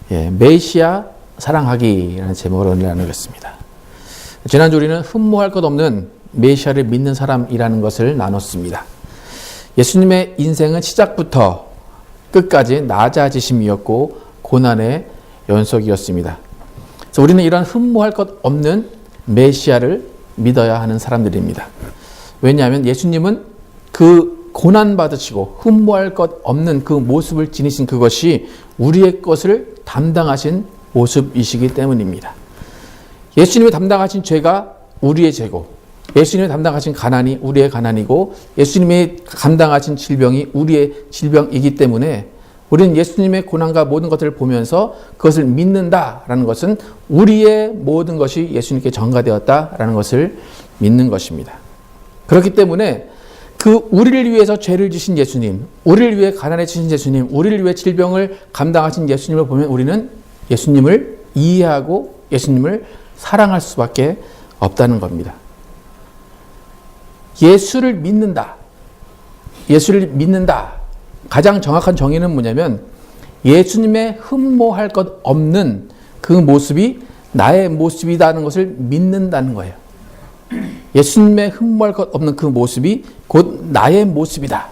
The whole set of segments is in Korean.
메시아 사랑하기라는 제목으로 오늘 나누겠습니다. 지난주 우리는 흠모할 것 없는 메시아를 믿는 사람이라는 것을 나눴습니다. 예수님의 인생은 시작부터 끝까지 낮아지심이었고 고난의 연속이었습니다. 그래서 우리는 이런 흠모할 것 없는 메시아를 믿어야 하는 사람들입니다. 왜냐하면 예수님은 그 고난받으시고 흠모할 것 없는 그 모습을 지니신 그것이 우리의 것을 담당하신 모습이시기 때문입니다. 예수님이 담당하신 죄가 우리의 죄고, 예수님이 담당하신 가난이 우리의 가난이고, 예수님이 감당하신 질병이 우리의 질병이기 때문에 우리는 예수님의 고난과 모든 것들을 보면서 그것을 믿는다라는 것은 우리의 모든 것이 예수님께 전가되었다라는 것을 믿는 것입니다. 그렇기 때문에 그 우리를 위해서 죄를 지신 예수님, 우리를 위해 가난해지신 예수님, 우리를 위해 질병을 감당하신 예수님을 보면 우리는 예수님을 이해하고 예수님을 사랑할 수밖에 없다는 겁니다. 예수를 믿는다. 예수를 믿는다. 가장 정확한 정의는 뭐냐면 예수님의 흠모할 것 없는 그 모습이 나의 모습이라는 것을 믿는다는 거예요. 예수님의 흠모할 것 없는 그 모습이 곧 나의 모습이다.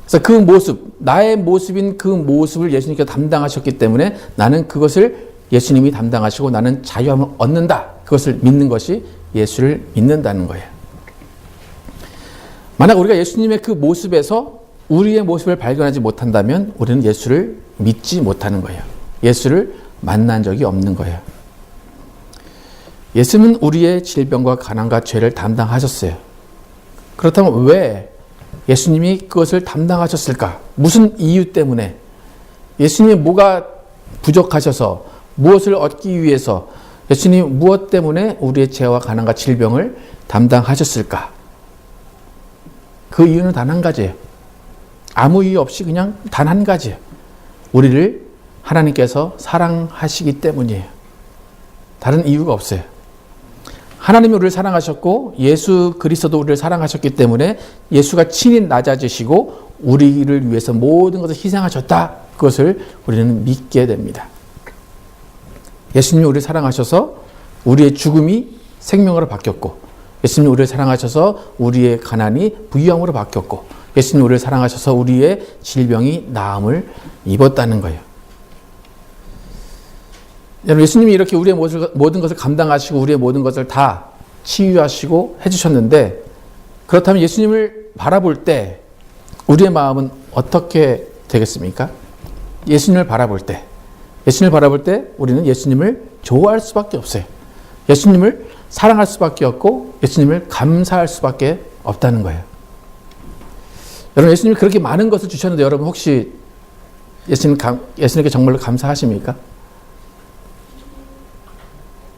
그래서 그 모습, 나의 모습인 그 모습을 예수님께서 담당하셨기 때문에 나는 그것을 예수님이 담당하시고 나는 자유함을 얻는다. 그것을 믿는 것이 예수를 믿는다는 거예요. 만약 우리가 예수님의 그 모습에서 우리의 모습을 발견하지 못한다면 우리는 예수를 믿지 못하는 거예요. 예수를 만난 적이 없는 거예요. 예수님은 우리의 질병과 가난과 죄를 담당하셨어요. 그렇다면 왜 예수님이 그것을 담당하셨을까? 무슨 이유 때문에? 예수님이 뭐가 부족하셔서 무엇을 얻기 위해서 예수님이 무엇 때문에 우리의 죄와 가난과 질병을 담당하셨을까? 그 이유는 단 한 가지예요. 아무 이유 없이 그냥 단 한 가지예요. 우리를 하나님께서 사랑하시기 때문이에요. 다른 이유가 없어요. 하나님이 우리를 사랑하셨고 예수 그리스도도 우리를 사랑하셨기 때문에 예수가 친히 낮아지시고 우리를 위해서 모든 것을 희생하셨다. 그것을 우리는 믿게 됩니다. 예수님이 우리를 사랑하셔서 우리의 죽음이 생명으로 바뀌었고, 예수님이 우리를 사랑하셔서 우리의 가난이 부유함으로 바뀌었고, 예수님이 우리를 사랑하셔서 우리의 질병이 나음을 입었다는 거예요. 여러분, 예수님이 이렇게 우리의 모든 것을 감당하시고 우리의 모든 것을 다 치유하시고 해주셨는데, 그렇다면 예수님을 바라볼 때 우리의 마음은 어떻게 되겠습니까? 예수님을 바라볼 때 우리는 예수님을 좋아할 수밖에 없어요. 예수님을 사랑할 수밖에 없고 예수님을 감사할 수밖에 없다는 거예요. 여러분, 예수님이 그렇게 많은 것을 주셨는데 여러분 혹시 예수님께 정말로 감사하십니까?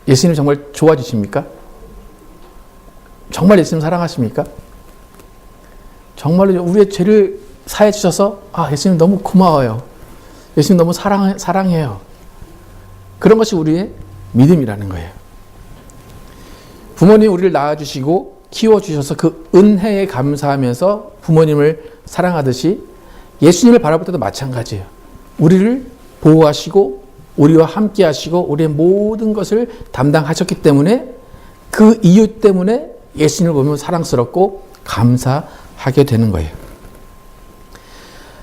예수님 정말 좋아지십니까? 정말 예수님 사랑하십니까? 정말로 우리의 죄를 사해 주셔서 예수님 너무 고마워요. 예수님 너무 사랑해요. 그런 것이 우리의 믿음이라는 거예요. 부모님 우리를 낳아주시고 키워주셔서 그 은혜에 감사하면서 부모님을 사랑하듯이 예수님을 바라볼 때도 마찬가지예요. 우리를 보호하시고 우리와 함께 하시고 우리의 모든 것을 담당하셨기 때문에 그 이유 때문에 예수님을 보면 사랑스럽고 감사하게 되는 거예요.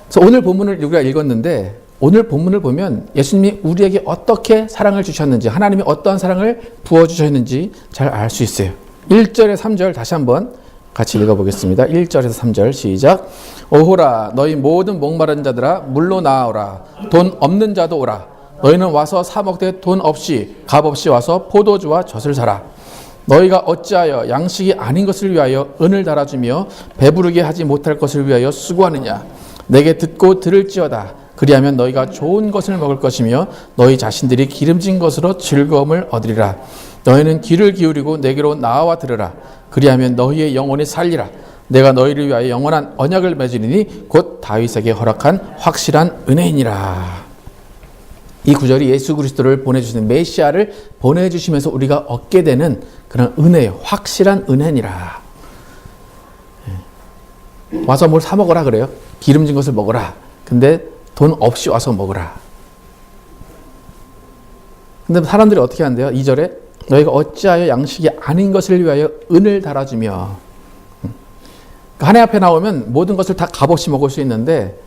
그래서 오늘 본문을 우리가 읽었는데 오늘 본문을 보면 예수님이 우리에게 어떻게 사랑을 주셨는지, 하나님이 어떠한 사랑을 부어주셨는지 잘 알 수 있어요. 1절에 3절 다시 한번 같이 읽어보겠습니다. 1절에서 3절 시작. 오호라 너희 모든 목마른 자들아 물로 나아오라. 돈 없는 자도 오라. 너희는 와서 사 먹되 돈 없이 값 없이 와서 포도주와 젖을 사라. 너희가 어찌하여 양식이 아닌 것을 위하여 은을 달아주며 배부르게 하지 못할 것을 위하여 수고하느냐. 내게 듣고 들을지어다. 그리하면 너희가 좋은 것을 먹을 것이며 너희 자신들이 기름진 것으로 즐거움을 얻으리라. 너희는 귀를 기울이고 내게로 나와 들으라. 그리하면 너희의 영혼이 살리라. 내가 너희를 위하여 영원한 언약을 맺으리니 곧 다윗에게 허락한 확실한 은혜이니라. 이 구절이 예수 그리스도를 보내주시는 메시아를 보내주시면서 우리가 얻게 되는 그런 은혜예요. 확실한 은혜니라. 와서 뭘 사 먹으라 그래요. 기름진 것을 먹으라. 근데 돈 없이 와서 먹으라. 근데 사람들이 어떻게 한대요? 2절에 너희가 어찌하여 양식이 아닌 것을 위하여 은을 달아주며. 하나님 앞에 나오면 모든 것을 다 값없이 먹을 수 있는데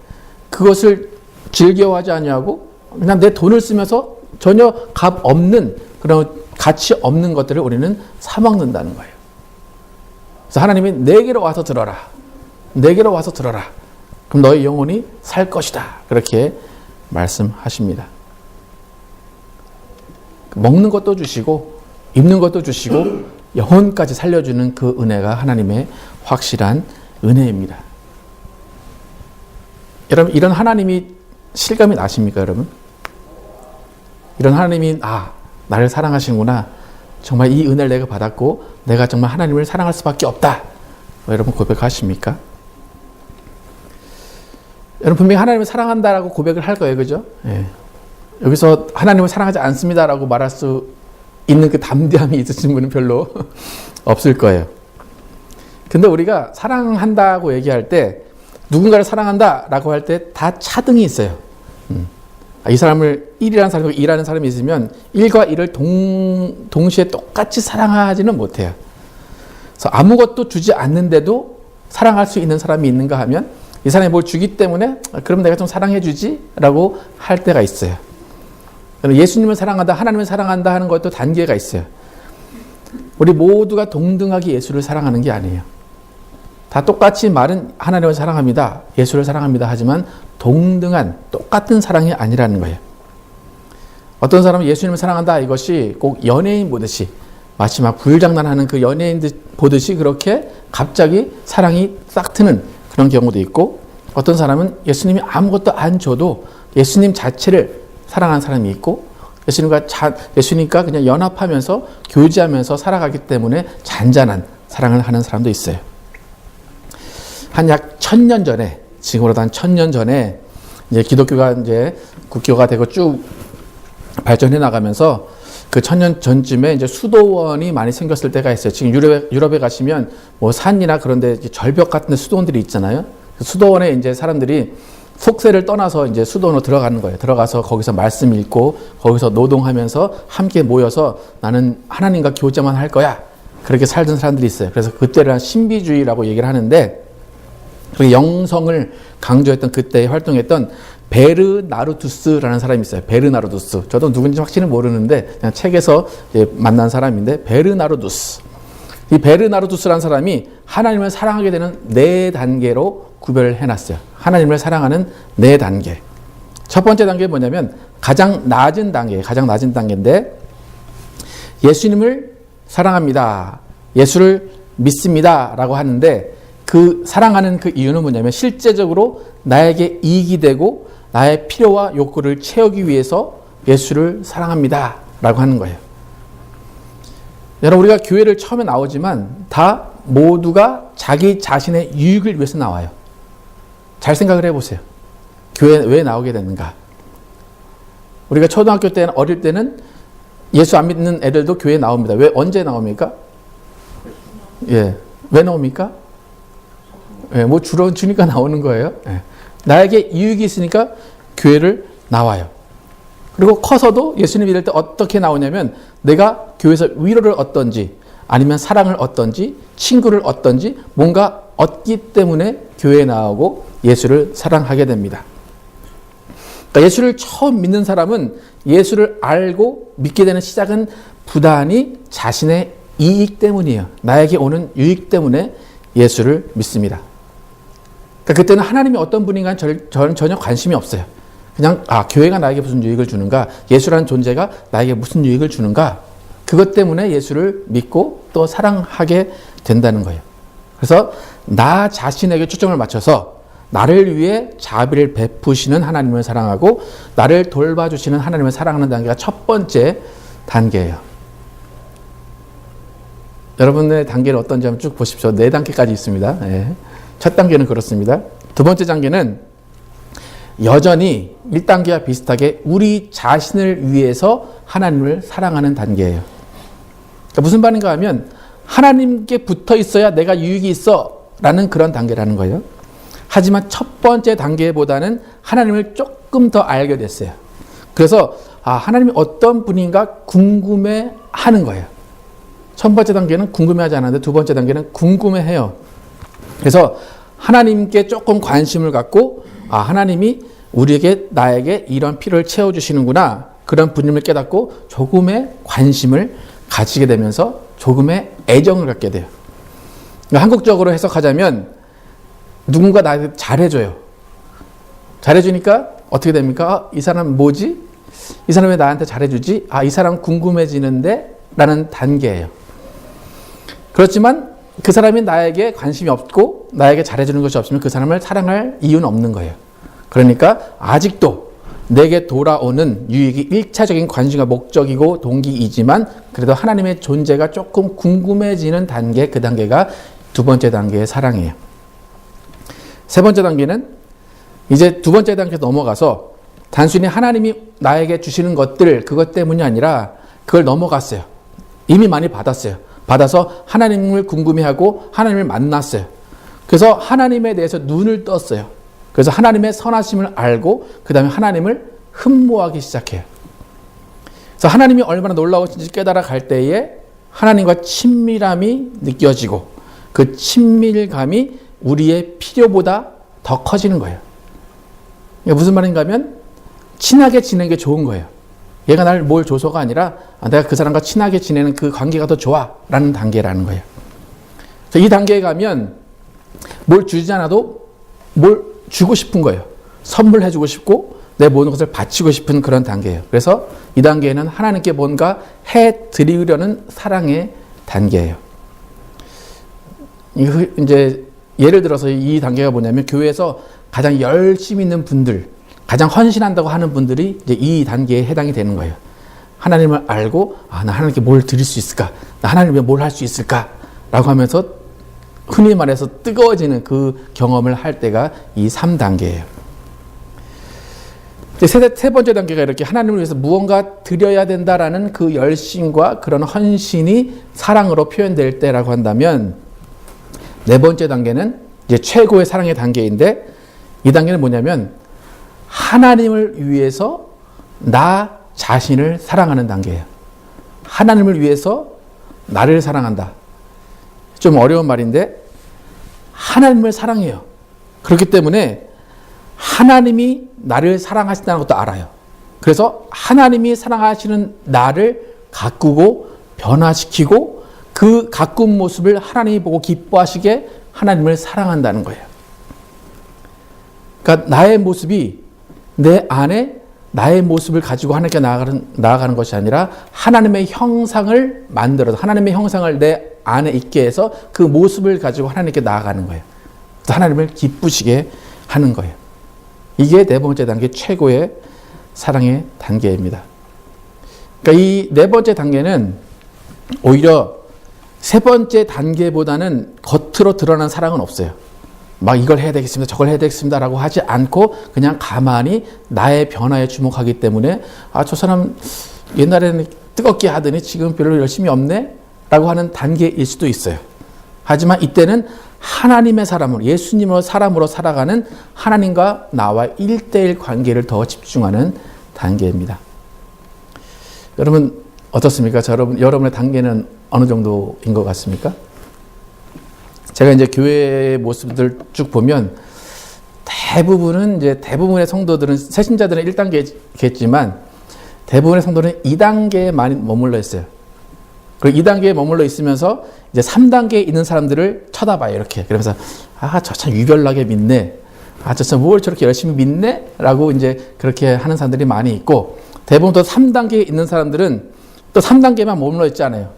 그것을 즐겨하지 아니하고 그냥 내 돈을 쓰면서 전혀 값 없는 그런 가치 없는 것들을 우리는 사 먹는다는 거예요. 그래서 하나님이 내게로 와서 들어라. 내게로 와서 들어라. 그럼 너의 영혼이 살 것이다. 그렇게 말씀하십니다. 먹는 것도 주시고 입는 것도 주시고 영혼까지 살려주는 그 은혜가 하나님의 확실한 은혜입니다. 여러분, 이런 하나님이 실감이 나십니까, 여러분? 이런 하나님이 나를 사랑하시는구나. 정말 이 은혜를 내가 받았고 내가 정말 하나님을 사랑할 수밖에 없다. 여러분 고백하십니까? 여러분 분명히 하나님을 사랑한다라고 고백을 할 거예요. 그죠? 예. 여기서 하나님을 사랑하지 않습니다라고 말할 수 있는 그 담대함이 있으신 분은 별로 없을 거예요. 근데 우리가 사랑한다고 얘기할 때 누군가를 사랑한다라고 할 때 다 차등이 있어요. 이 사람을 1이라는 사람이 2라는 사람이 있으면 1과 2를 동시에 똑같이 사랑하지는 못해요. 그래서 아무것도 주지 않는데도 사랑할 수 있는 사람이 있는가 하면 이 사람이 뭘 주기 때문에 그럼 내가 좀 사랑해 주지 라고 할 때가 있어요. 예수님을 사랑한다, 하나님을 사랑한다 하는 것도 단계가 있어요. 우리 모두가 동등하게 예수를 사랑하는 게 아니에요. 다 똑같이 말은 하나님을 사랑합니다, 예수를 사랑합니다 하지만 동등한 똑같은 사랑이 아니라는 거예요. 어떤 사람은 예수님을 사랑한다 이것이 꼭 연예인 보듯이 마치 막 불장난하는 그 연예인들 보듯이 그렇게 갑자기 사랑이 싹 트는 그런 경우도 있고, 어떤 사람은 예수님이 아무것도 안 줘도 예수님 자체를 사랑하는 사람이 있고, 예수님과 그냥 연합하면서 교제하면서 살아가기 때문에 잔잔한 사랑을 하는 사람도 있어요. 한 약 1000년 전에, 지금으로도 한 1000년 전에 이제 기독교가 이제 국교가 되고 쭉 발전해 나가면서 그 1000년 전쯤에 이제 수도원이 많이 생겼을 때가 있어요. 지금 유럽에 가시면 뭐 산이나 그런데 절벽 같은 수도원들이 있잖아요. 수도원에 이제 사람들이 속세를 떠나서 이제 수도원으로 들어가는 거예요. 들어가서 거기서 말씀 읽고 거기서 노동하면서 함께 모여서 나는 하나님과 교제만 할 거야. 그렇게 살던 사람들이 있어요. 그래서 그때를 신비주의라고 얘기를 하는데, 그 영성을 강조했던 그때 활동했던 베르나르두스라는 사람이 있어요. 베르나르두스. 저도 누군지 확실히 모르는데 그냥 책에서 만난 사람인데, 베르나르두스. 이 베르나르두스라는 사람이 하나님을 사랑하게 되는 4단계로 구별을 해놨어요. 하나님을 사랑하는 4단계. 첫 번째 단계는 뭐냐면 가장 낮은 단계인데, 예수님을 사랑합니다, 예수를 믿습니다 라고 하는데, 그 사랑하는 그 이유는 뭐냐면 실제적으로 나에게 이익이 되고 나의 필요와 욕구를 채우기 위해서 예수를 사랑합니다 라고 하는 거예요. 여러분, 우리가 교회를 처음에 나오지만 다 모두가 자기 자신의 유익을 위해서 나와요. 잘 생각을 해보세요. 교회 왜 나오게 되는가? 우리가 초등학교 때는, 어릴 때는 예수 안 믿는 애들도 교회에 나옵니다. 왜, 언제 나옵니까? 왜 나옵니까? 뭐 주니까 나오는 거예요. 나에게 이익이 있으니까 교회를 나와요. 그리고 커서도 예수님 믿을 때 어떻게 나오냐면, 내가 교회에서 위로를 얻던지 아니면 사랑을 얻던지 친구를 얻던지 뭔가 얻기 때문에 교회에 나오고 예수를 사랑하게 됩니다. 그러니까 예수를 처음 믿는 사람은 예수를 알고 믿게 되는 시작은 부단히 자신의 이익 때문이에요. 나에게 오는 유익 때문에 예수를 믿습니다. 그러니까 그때는 하나님이 어떤 분인가는 저는 전혀 관심이 없어요. 그냥 교회가 나에게 무슨 유익을 주는가, 예수라는 존재가 나에게 무슨 유익을 주는가, 그것 때문에 예수를 믿고 또 사랑하게 된다는 거예요. 그래서 나 자신에게 초점을 맞춰서 나를 위해 자비를 베푸시는 하나님을 사랑하고 나를 돌봐주시는 하나님을 사랑하는 단계가 첫 번째 단계예요. 여러분의 단계는 어떤지 한번 쭉 보십시오. 4단계까지 있습니다. 첫 단계는 그렇습니다. 두 번째 단계는 여전히 1단계와 비슷하게 우리 자신을 위해서 하나님을 사랑하는 단계예요. 그러니까 무슨 말인가 하면 하나님께 붙어 있어야 내가 유익이 있어 라는 그런 단계라는 거예요. 하지만 첫 번째 단계보다는 하나님을 조금 더 알게 됐어요. 그래서 하나님이 어떤 분인가 궁금해하는 거예요. 첫 번째 단계는 궁금해하지 않았는데 두 번째 단계는 궁금해해요. 그래서 하나님께 조금 관심을 갖고 하나님이 나에게 이런 필요를 채워주시는구나, 그런 분임을 깨닫고 조금의 관심을 가지게 되면서 조금의 애정을 갖게 돼요. 그러니까 한국적으로 해석하자면 누군가 나한테 잘해줘요. 잘해주니까 어떻게 됩니까? 이 사람 뭐지? 이 사람 왜 나한테 잘해주지? 이 사람 궁금해지는데? 라는 단계예요. 그렇지만 그 사람이 나에게 관심이 없고 나에게 잘해주는 것이 없으면 그 사람을 사랑할 이유는 없는 거예요. 그러니까 아직도 내게 돌아오는 유익이 1차적인 관심과 목적이고 동기이지만 그래도 하나님의 존재가 조금 궁금해지는 단계, 그 단계가 두 번째 단계의 사랑이에요. 세 번째 단계는 이제 두 번째 단계에서 넘어가서 단순히 하나님이 나에게 주시는 것들, 그것 때문이 아니라 그걸 넘어갔어요. 이미 많이 받았어요. 받아서 하나님을 궁금해하고 하나님을 만났어요. 그래서 하나님에 대해서 눈을 떴어요. 그래서 하나님의 선하심을 알고 그 다음에 하나님을 흠모하기 시작해요. 그래서 하나님이 얼마나 놀라우신지 깨달아 갈 때에 하나님과 친밀함이 느껴지고 그 친밀감이 우리의 필요보다 더 커지는 거예요. 이게 무슨 말인가 하면 친하게 지내는 게 좋은 거예요. 얘가 날 뭘 줘서가 아니라 내가 그 사람과 친하게 지내는 그 관계가 더 좋아 라는 단계라는 거예요. 그래서 이 단계에 가면 뭘 주지 않아도 뭘 주고 싶은 거예요. 선물해 주고 싶고 내 모든 것을 바치고 싶은 그런 단계예요. 그래서 이 단계에는 하나님께 뭔가 해드리려는 사랑의 단계예요. 이제 예를 들어서 이 단계가 뭐냐면 교회에서 가장 열심히 있는 분들, 가장 헌신한다고 하는 분들이 이제 이 단계에 해당이 되는 거예요. 하나님을 알고 나 하나님께 뭘 드릴 수 있을까? 나 하나님 위해 뭘 할 수 있을까? 라고 하면서 흔히 말해서 뜨거워지는 그 경험을 할 때가 이 3단계예요. 세 번째 단계가 이렇게 하나님을 위해서 무언가 드려야 된다라는 그 열심과 그런 헌신이 사랑으로 표현될 때라고 한다면 네 번째 단계는 이제 최고의 사랑의 단계인데 이 단계는 뭐냐면 하나님을 위해서 나 자신을 사랑하는 단계예요. 하나님을 위해서 나를 사랑한다. 좀 어려운 말인데 하나님을 사랑해요. 그렇기 때문에 하나님이 나를 사랑하신다는 것도 알아요. 그래서 하나님이 사랑하시는 나를 가꾸고 변화시키고 그 가꾼 모습을 하나님이 보고 기뻐하시게 하나님을 사랑한다는 거예요. 그러니까 나의 모습이 내 안에 나의 모습을 가지고 하나님께 나아가는 것이 아니라 하나님의 형상을 만들어서 하나님의 형상을 내 안에 있게 해서 그 모습을 가지고 하나님께 나아가는 거예요. 그래서 하나님을 기쁘시게 하는 거예요. 이게 네 번째 단계 최고의 사랑의 단계입니다. 그러니까 이 네 번째 단계는 오히려 세 번째 단계보다는 겉으로 드러난 사랑은 없어요. 막 이걸 해야 되겠습니다, 저걸 해야 되겠습니다 라고 하지 않고 그냥 가만히 나의 변화에 주목하기 때문에 저 사람 옛날에는 뜨겁게 하더니 지금 별로 열심히 없네 라고 하는 단계일 수도 있어요. 하지만 이때는 하나님의 사람으로, 예수님으로 사람으로 살아가는 하나님과 나와 1대1 관계를 더 집중하는 단계입니다. 여러분 어떻습니까? 여러분의 단계는 어느 정도인 것 같습니까? 제가 이제 교회의 모습들 쭉 보면 대부분의 성도들은, 새신자들은 1단계겠지만 대부분의 성도는 2단계에 많이 머물러 있어요. 그리고 2단계에 머물러 있으면서 이제 3단계에 있는 사람들을 쳐다봐요. 이렇게. 그러면서 저 참 유별나게 믿네. 저 참 뭘 저렇게 열심히 믿네? 라고 이제 그렇게 하는 사람들이 많이 있고, 대부분 또 3단계에 있는 사람들은 또 3단계만 머물러 있지 않아요.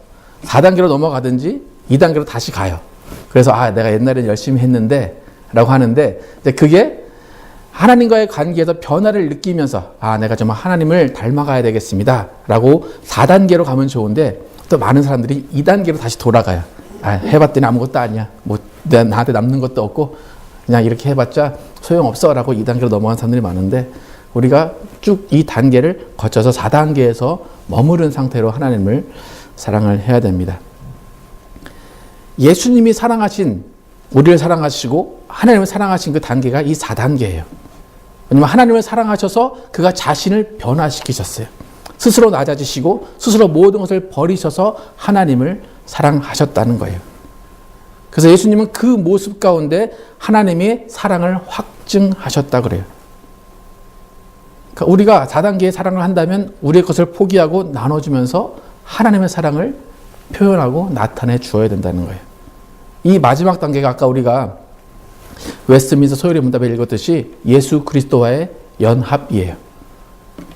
4단계로 넘어가든지 2단계로 다시 가요. 그래서 내가 옛날에는 열심히 했는데 라고 하는데 이제 그게 하나님과의 관계에서 변화를 느끼면서 내가 정말 하나님을 닮아가야 되겠습니다 라고 4단계로 가면 좋은데 또 많은 사람들이 2단계로 다시 돌아가요. 해봤더니 아무것도 아니야. 나한테 남는 것도 없고 그냥 이렇게 해봤자 소용없어 라고 2단계로 넘어간 사람들이 많은데 우리가 쭉 이 단계를 거쳐서 4단계에서 머무른 상태로 하나님을 사랑을 해야 됩니다. 예수님이 우리를 사랑하시고 하나님을 사랑하신 그 단계가 이 4단계예요. 왜냐하면 하나님을 사랑하셔서 그가 자신을 변화시키셨어요. 스스로 낮아지시고 스스로 모든 것을 버리셔서 하나님을 사랑하셨다는 거예요. 그래서 예수님은 그 모습 가운데 하나님의 사랑을 확증하셨다 그래요. 그러니까 우리가 4단계의 사랑을 한다면 우리의 것을 포기하고 나눠주면서 하나님의 사랑을 표현하고 나타내 주어야 된다는 거예요. 이 마지막 단계가 아까 우리가 웨스트민스터 소요리 문답에 읽었듯이 예수 그리스도와의 연합이에요.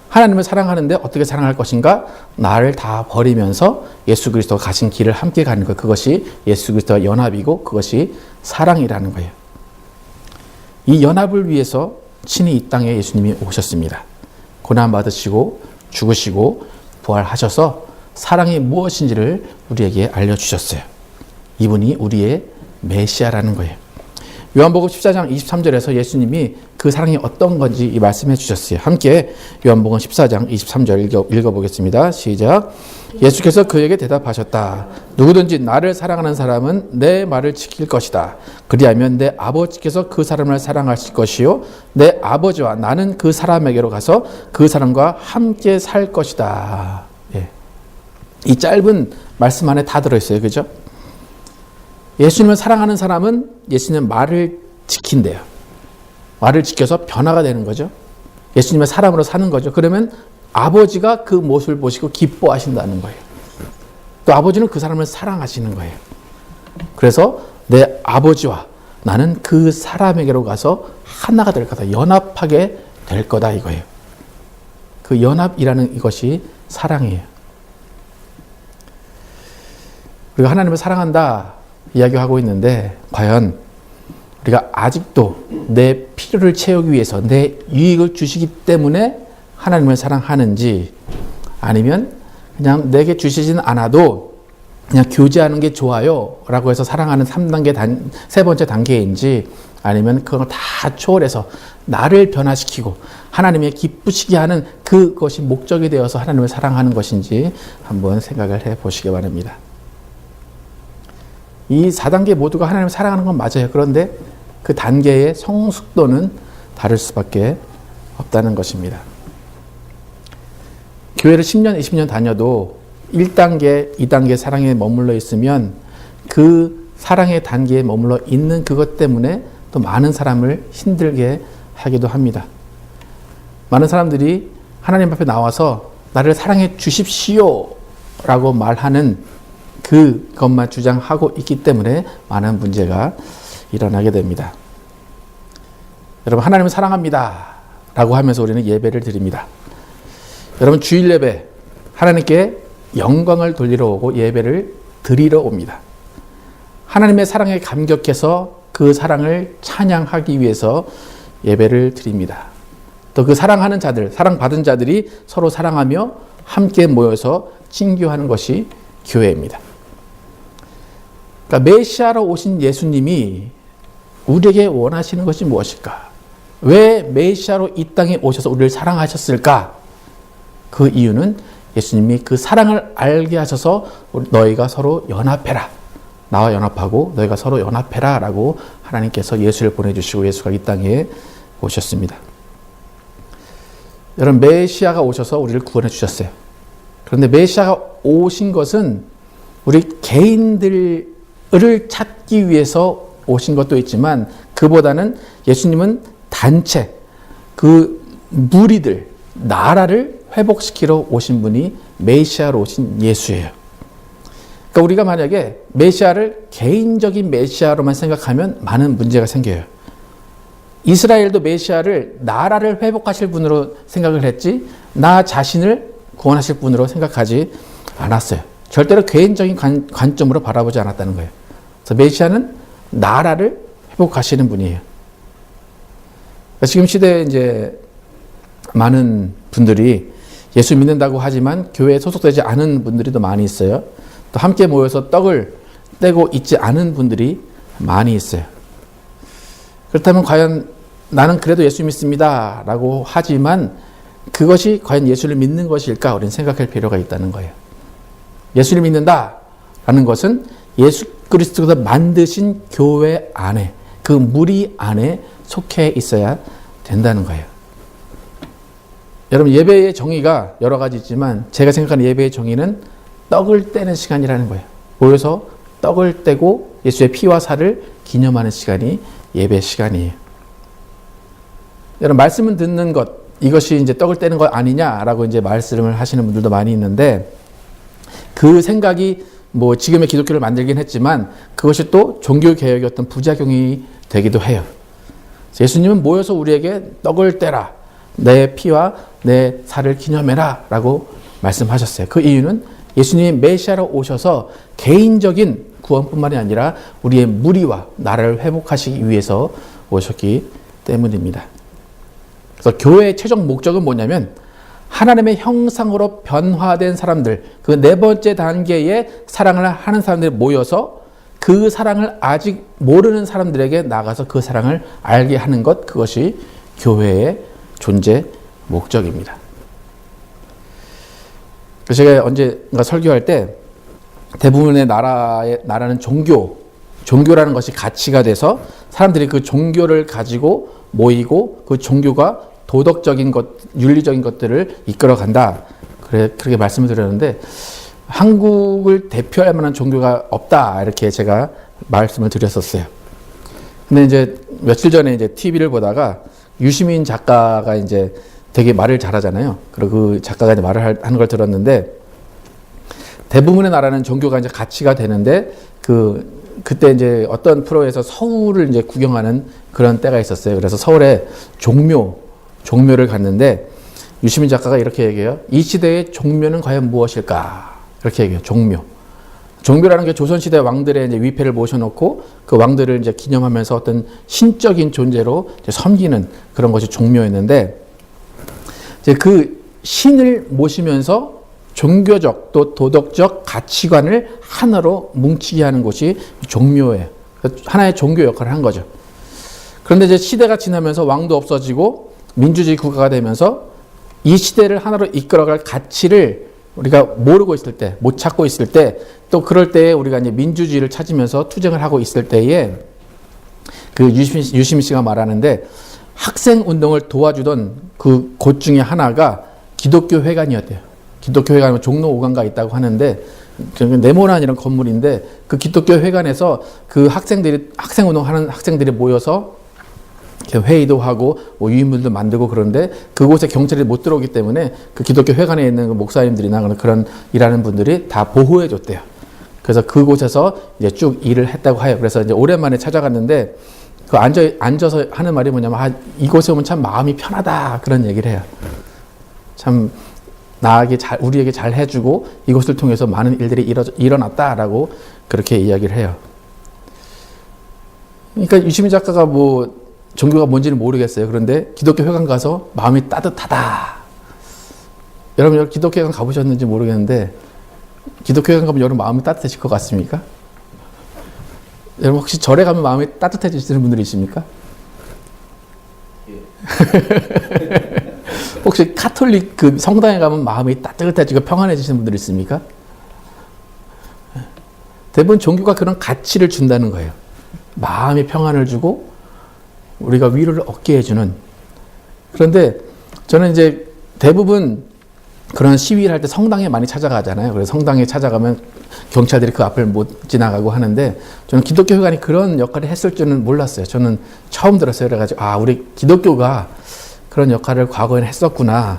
하나님을 사랑하는데 어떻게 사랑할 것인가? 나를 다 버리면서 예수 그리스도가 가신 길을 함께 가는 것, 그것이 예수 그리스도와 연합이고 그것이 사랑이라는 거예요. 이 연합을 위해서 친히 이 땅에 예수님이 오셨습니다. 고난 받으시고 죽으시고 부활하셔서 사랑이 무엇인지를 우리에게 알려주셨어요. 이분이 우리의 메시아라는 거예요. 요한복음 14장 23절에서 예수님이 그 사랑이 어떤 건지 말씀해 주셨어요. 함께 요한복음 14장 23절 읽어보겠습니다. 시작. 예수께서 그에게 대답하셨다. 누구든지 나를 사랑하는 사람은 내 말을 지킬 것이다. 그리하면 내 아버지께서 그 사람을 사랑하실 것이요 내 아버지와 나는 그 사람에게로 가서 그 사람과 함께 살 것이다. 예. 이 짧은 말씀 안에 다 들어있어요. 그죠? 예수님을 사랑하는 사람은 예수님의 말을 지킨대요. 말을 지켜서 변화가 되는 거죠. 예수님의 사람으로 사는 거죠. 그러면 아버지가 그 모습을 보시고 기뻐하신다는 거예요. 또 아버지는 그 사람을 사랑하시는 거예요. 그래서 내 아버지와 나는 그 사람에게로 가서 하나가 될 거다. 연합하게 될 거다 이거예요. 그 연합이라는 이것이 사랑이에요. 우리가 하나님을 사랑한다 이야기하고 있는데 과연 우리가 아직도 내 필요를 채우기 위해서 내 유익을 주시기 때문에 하나님을 사랑하는지 아니면 그냥 내게 주시진 않아도 그냥 교제하는 게 좋아요 라고 해서 사랑하는 3단계 세 번째 단계인지 아니면 그걸 다 초월해서 나를 변화시키고 하나님의 기쁘시게 하는 그것이 목적이 되어서 하나님을 사랑하는 것인지 한번 생각을 해 보시기 바랍니다. 이 4단계 모두가 하나님을 사랑하는 건 맞아요. 그런데 그 단계의 성숙도는 다를 수밖에 없다는 것입니다. 교회를 10년, 20년 다녀도 1단계, 2단계 사랑에 머물러 있으면 그 사랑의 단계에 머물러 있는 그것 때문에 또 많은 사람을 힘들게 하기도 합니다. 많은 사람들이 하나님 앞에 나와서 나를 사랑해 주십시오 라고 말하는 그것만 주장하고 있기 때문에 많은 문제가 일어나게 됩니다. 여러분 하나님을 사랑합니다 라고 하면서 우리는 예배를 드립니다. 여러분 주일 예배 하나님께 영광을 돌리러 오고 예배를 드리러 옵니다. 하나님의 사랑에 감격해서 그 사랑을 찬양하기 위해서 예배를 드립니다. 또 그 사랑하는 자들, 사랑받은 자들이 서로 사랑하며 함께 모여서 친교하는 것이 교회입니다. 그러니까 메시아로 오신 예수님이 우리에게 원하시는 것이 무엇일까? 왜 메시아로 이 땅에 오셔서 우리를 사랑하셨을까? 그 이유는 예수님이 그 사랑을 알게 하셔서 너희가 서로 연합해라. 나와 연합하고 너희가 서로 연합해라 라고 하나님께서 예수를 보내주시고 예수가 이 땅에 오셨습니다. 여러분 메시아가 오셔서 우리를 구원해 주셨어요. 그런데 메시아가 오신 것은 우리 개인들을 찾기 위해서 오신 것도 있지만 그보다는 예수님은 단체, 그 무리들, 나라를 회복시키러 오신 분이 메시아로 오신 예수예요. 그러니까 우리가 만약에 메시아를 개인적인 메시아로만 생각하면 많은 문제가 생겨요. 이스라엘도 메시아를 나라를 회복하실 분으로 생각을 했지 나 자신을 구원하실 분으로 생각하지 않았어요. 절대로 개인적인 관점으로 바라보지 않았다는 거예요. 그래서 메시아는 나라를 회복하시는 분이에요. 그러니까 지금 시대에 이제 많은 분들이 예수 믿는다고 하지만 교회에 소속되지 않은 분들이 더 많이 있어요. 또 함께 모여서 떡을 떼고 있지 않은 분들이 많이 있어요. 그렇다면 과연 나는 그래도 예수 믿습니다 라고 하지만 그것이 과연 예수를 믿는 것일까? 우리는 생각할 필요가 있다는 거예요. 예수를 믿는다라는 것은 예수 그리스도가 만드신 교회 안에 그 무리 안에 속해 있어야 된다는 거예요. 여러분, 예배의 정의가 여러 가지 있지만 제가 생각하는 예배의 정의는 떡을 떼는 시간이라는 거예요. 모여서 떡을 떼고 예수의 피와 살을 기념하는 시간이 예배 시간이에요. 여러분, 말씀을 듣는 것, 이것이 이제 떡을 떼는 것 아니냐라고 이제 말씀을 하시는 분들도 많이 있는데, 그 생각이 뭐 지금의 기독교를 만들긴 했지만 그것이 또 종교 개혁의 어떤 부작용이 되기도 해요. 예수님은 모여서 우리에게 떡을 떼라, 내 피와 내 살을 기념해라 라고 말씀하셨어요. 그 이유는 예수님이 메시아로 오셔서 개인적인 구원뿐만이 아니라 우리의 무리와 나라를 회복하시기 위해서 오셨기 때문입니다. 그래서 교회의 최종 목적은 뭐냐면 하나님의 형상으로 변화된 사람들, 그 네 번째 단계의 사랑을 하는 사람들이 모여서 그 사랑을 아직 모르는 사람들에게 나가서 그 사랑을 알게 하는 것, 그것이 교회의 존재 목적입니다. 그래서 제가 언젠가 설교할 때 대부분의 나라는 종교라는 것이 가치가 돼서 사람들이 그 종교를 가지고 모이고 그 종교가 도덕적인 것, 윤리적인 것들을 이끌어 간다. 그렇게 말씀을 드렸는데 한국을 대표할 만한 종교가 없다. 이렇게 제가 말씀을 드렸었어요. 근데 이제 며칠 전에 TV를 보다가 유시민 작가가 이제 되게 말을 잘하잖아요. 그리고 그 작가가 이제 말을 하는 걸 들었는데 대부분의 나라는 종교가 이제 가치가 되는데 그때 이제 어떤 프로에서 서울을 이제 구경하는 그런 때가 있었어요. 그래서 서울에 종묘를 갔는데 유시민 작가가 이렇게 얘기해요. 이 시대의 종묘는 과연 무엇일까? 이렇게 얘기해요. 종묘라는 게 조선시대 왕들의 이제 위패를 모셔놓고 그 왕들을 이제 기념하면서 어떤 신적인 존재로 이제 섬기는 그런 것이 종묘였는데 이제 그 신을 모시면서 종교적 또 도덕적 가치관을 하나로 뭉치게 하는 곳이 종묘예요. 하나의 종교 역할을 한 거죠. 그런데 이제 시대가 지나면서 왕도 없어지고 민주주의 국가가 되면서 이 시대를 하나로 이끌어갈 가치를 우리가 모르고 있을 때, 못 찾고 있을 때, 또 그럴 때에 우리가 이제 민주주의를 찾으면서 투쟁을 하고 있을 때에 그 유시민 씨가 말하는데 학생 운동을 도와주던 그 곳 중에 하나가 기독교 회관이었대요. 기독교 회관은 종로 5강가에 있다고 하는데 네모난 건물인데 그 기독교 회관에서 그 학생 운동하는 학생들이 모여서 회의도 하고 뭐 유인물도 만들고 그런데 그곳에 경찰이 못 들어오기 때문에 그 기독교 회관에 있는 그 목사님들이나 그런 일하는 분들이 다 보호해 줬대요. 그래서 그곳에서 이제 쭉 일을 했다고 해요. 그래서 이제 오랜만에 찾아갔는데 그 앉아서 하는 말이 뭐냐면 이곳에 오면 참 마음이 편하다 그런 얘기를 해요. 참 우리에게 잘 해주고 이곳을 통해서 많은 일들이 일어났다라고 그렇게 이야기를 해요. 그러니까 유시민 작가가 뭐 종교가 뭔지는 모르겠어요. 그런데 기독교 회관 가서 마음이 따뜻하다. 여러분 기독교 회관 가보셨는지 모르겠는데 기독교 회관 가면 여러분 마음이 따뜻해질 것 같습니까? 여러분 혹시 절에 가면 마음이 따뜻해지시는 분들이 있습니까? 혹시 카톨릭 그 성당에 가면 마음이 따뜻해지고 평안해지시는 분들이 있습니까? 대부분 종교가 그런 가치를 준다는 거예요. 마음이 평안을 주고 우리가 위로를 얻게 해주는. 그런데 저는 이제 대부분 그런 시위를 할 때 성당에 많이 찾아가잖아요. 그래서 성당에 찾아가면 경찰들이 그 앞을 못 지나가고 하는데 저는 기독교 회관이 그런 역할을 했을 줄은 몰랐어요. 저는 처음 들었어요. 그래가지고 우리 기독교가 그런 역할을 과거에는 했었구나.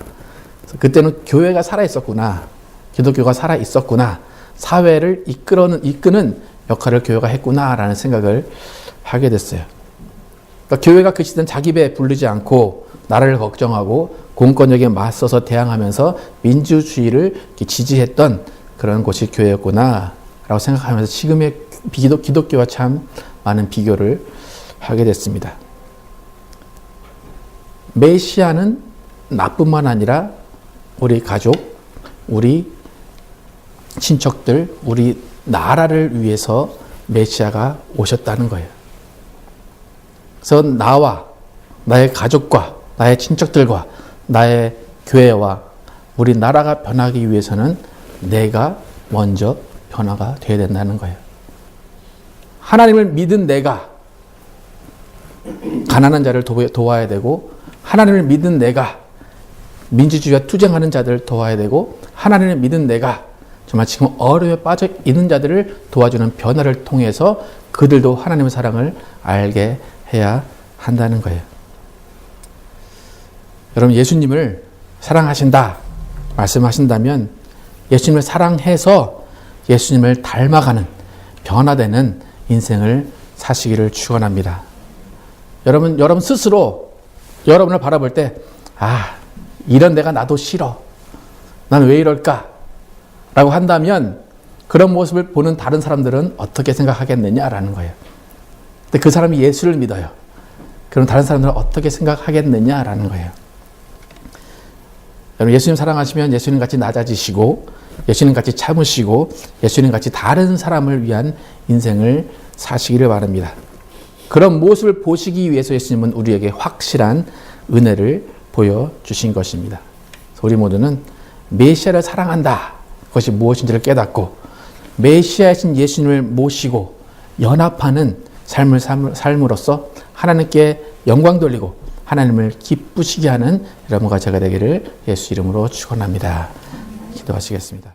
그때는 교회가 살아있었구나. 기독교가 살아있었구나. 사회를 이끄는 역할을 교회가 했구나라는 생각을 하게 됐어요. 그러니까 교회가 그 시대는 자기 배 부르지 않고 나라를 걱정하고 공권력에 맞서서 대항하면서 민주주의를 지지했던 그런 곳이 교회였구나 라고 생각하면서 지금의 기독교와 참 많은 비교를 하게 됐습니다. 메시아는 나뿐만 아니라 우리 가족, 우리 친척들, 우리 나라를 위해서 메시아가 오셨다는 거예요. 그래서 나와 나의 가족과 나의 친척들과 나의 교회와 우리 나라가 변하기 위해서는 내가 먼저 변화가 되어야 된다는 거예요. 하나님을 믿은 내가 가난한 자를 도와야 되고 하나님을 믿은 내가 민주주의와 투쟁하는 자들을 도와야 되고 하나님을 믿은 내가 정말 지금 어려움에 빠져 있는 자들을 도와주는 변화를 통해서 그들도 하나님의 사랑을 알게 해야 한다는 거예요. 여러분, 예수님을 사랑하신다 말씀하신다면 예수님을 사랑해서 예수님을 닮아가는 변화되는 인생을 사시기를 축원합니다. 여러분 스스로 여러분을 바라볼 때 이런 내가 나도 싫어. 난 왜 이럴까? 라고 한다면 그런 모습을 보는 다른 사람들은 어떻게 생각하겠느냐라는 거예요. 근데 그 사람이 예수를 믿어요. 그럼 다른 사람들은 어떻게 생각하겠느냐라는 거예요. 여러분, 예수님 사랑하시면 예수님 같이 낮아지시고 예수님 같이 참으시고 예수님 같이 다른 사람을 위한 인생을 사시기를 바랍니다. 그런 모습을 보시기 위해서 예수님은 우리에게 확실한 은혜를 보여주신 것입니다. 우리 모두는 메시아를 사랑한다. 그것이 무엇인지를 깨닫고 메시아이신 예수님을 모시고 연합하는 삶으로써 하나님께 영광 돌리고 하나님을 기쁘시게 하는 여러분과 제가 되기를 예수 이름으로 축원합니다. 기도하시겠습니다.